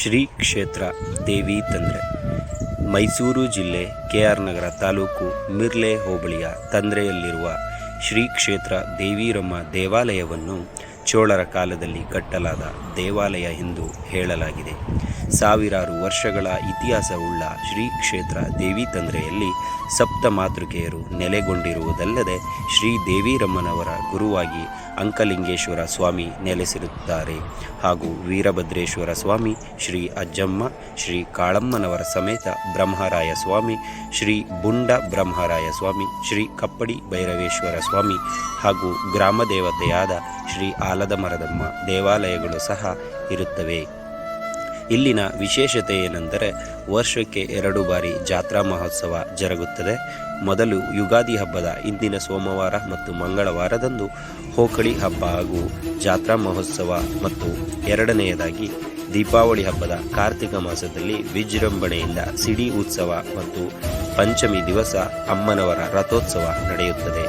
ಶ್ರೀ ಕ್ಷೇತ್ರ ದೇವಿ ತಂದ್ರೆ ಮೈಸೂರು ಜಿಲ್ಲೆ KR ನಗರ ತಾಲೂಕು ಮಿರ್ಲೆ ಹೋಬಳಿಯ ತಂದ್ರೆಯಲ್ಲಿರುವ ಶ್ರೀ ಕ್ಷೇತ್ರ ದೇವಿರಮ್ಮ ದೇವಾಲಯವನ್ನು ಚೋಳರ ಕಾಲದಲ್ಲಿ ಕಟ್ಟಲಾದ ದೇವಾಲಯ ಎಂದು ಹೇಳಲಾಗಿದೆ. ಸಾವಿರಾರು ವರ್ಷಗಳ ಇತಿಹಾಸವುಳ್ಳ ಶ್ರೀ ಕ್ಷೇತ್ರ ದೇವಿ ತಂದ್ರೆಯಲ್ಲಿ ಸಪ್ತ ಮಾತೃಕೆಯರು ನೆಲೆಗೊಂಡಿರುವುದಲ್ಲದೆ ಶ್ರೀ ದೇವಿರಮ್ಮನವರ ಗುರುವಾಗಿ ಅಂಕಲಿಂಗೇಶ್ವರ ಸ್ವಾಮಿ ನೆಲೆಸಿರುತ್ತಾರೆ ಹಾಗೂ ವೀರಭದ್ರೇಶ್ವರ ಸ್ವಾಮಿ, ಶ್ರೀ ಅಜ್ಜಮ್ಮ, ಶ್ರೀ ಕಾಳಮ್ಮನವರ ಸಮೇತ ಬ್ರಹ್ಮರಾಯ ಸ್ವಾಮಿ, ಶ್ರೀ ಬುಂಡ ಬ್ರಹ್ಮರಾಯ ಸ್ವಾಮಿ, ಶ್ರೀ ಕಪ್ಪಡಿ ಭೈರವೇಶ್ವರ ಸ್ವಾಮಿ ಹಾಗೂ ಗ್ರಾಮ ದೇವತೆಯಾದ ಶ್ರೀ ಆಲದ ಮರದಮ್ಮ ದೇವಾಲಯಗಳು ಸಹ ಇರುತ್ತವೆ. ಇಲ್ಲಿನ ವಿಶೇಷತೆ ಏನೆಂದರೆ ವರ್ಷಕ್ಕೆ 2 ಬಾರಿ ಜಾತ್ರಾ ಮಹೋತ್ಸವ ಜರುಗುತ್ತದೆ. ಮೊದಲು ಯುಗಾದಿ ಹಬ್ಬದ ಇಂದಿನ ಸೋಮವಾರ ಮತ್ತು ಮಂಗಳವಾರದಂದು ಹೋಕಳಿ ಹಬ್ಬ ಹಾಗೂ ಜಾತ್ರಾ ಮಹೋತ್ಸವ ಮತ್ತು ಎರಡನೆಯದಾಗಿ ದೀಪಾವಳಿ ಹಬ್ಬದ ಕಾರ್ತಿಕ ಮಾಸದಲ್ಲಿ ವಿಜೃಂಭಣೆಯಿಂದ ಸಿಡಿ ಉತ್ಸವ ಮತ್ತು ಪಂಚಮಿ ದಿವಸ ಅಮ್ಮನವರ ರಥೋತ್ಸವ ನಡೆಯುತ್ತದೆ.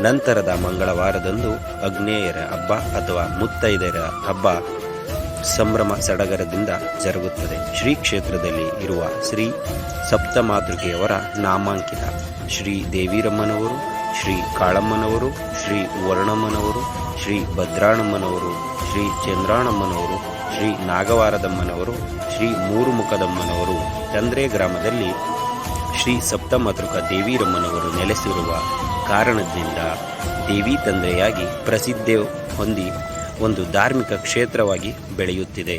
ನಂತರದ ಮಂಗಳವಾರದಂದು ಅಗ್ನೇಯರ ಹಬ್ಬ ಅಥವಾ ಮುತ್ತೈದೆಯರ ಹಬ್ಬ ಸಂಭ್ರಮ ಸಡಗರದಿಂದ ಜರುಗುತ್ತದೆ. ಶ್ರೀ ಕ್ಷೇತ್ರದಲ್ಲಿ ಇರುವ ಶ್ರೀ ಸಪ್ತಮಾತೃಕೆಯವರ ನಾಮಾಂಕಿತ ಶ್ರೀ ದೇವಿರಮ್ಮನವರು, ಶ್ರೀ ಕಾಳಮ್ಮನವರು, ಶ್ರೀ ವರ್ಣಮ್ಮನವರು, ಶ್ರೀ ಭದ್ರಾಣಮ್ಮನವರು, ಶ್ರೀ ಚಂದ್ರಾಣಮ್ಮನವರು, ಶ್ರೀ ನಾಗವಾರದಮ್ಮನವರು, ಶ್ರೀ ಮೂರುಮುಖದಮ್ಮನವರು ತಂದ್ರೆ ಗ್ರಾಮದಲ್ಲಿ ಶ್ರೀ ಸಪ್ತಮಾತೃಕ ದೇವಿರಮ್ಮನವರು ನೆಲೆಸಿರುವ ಕಾರಣದಿಂದ ದೇವಿ ತಂದೆಯಾಗಿ ಪ್ರಸಿದ್ಧಿ ಹೊಂದಿ ಒಂದು ಧಾರ್ಮಿಕ ಕ್ಷೇತ್ರವಾಗಿ ಬೆಳೆಯುತ್ತಿದೆ.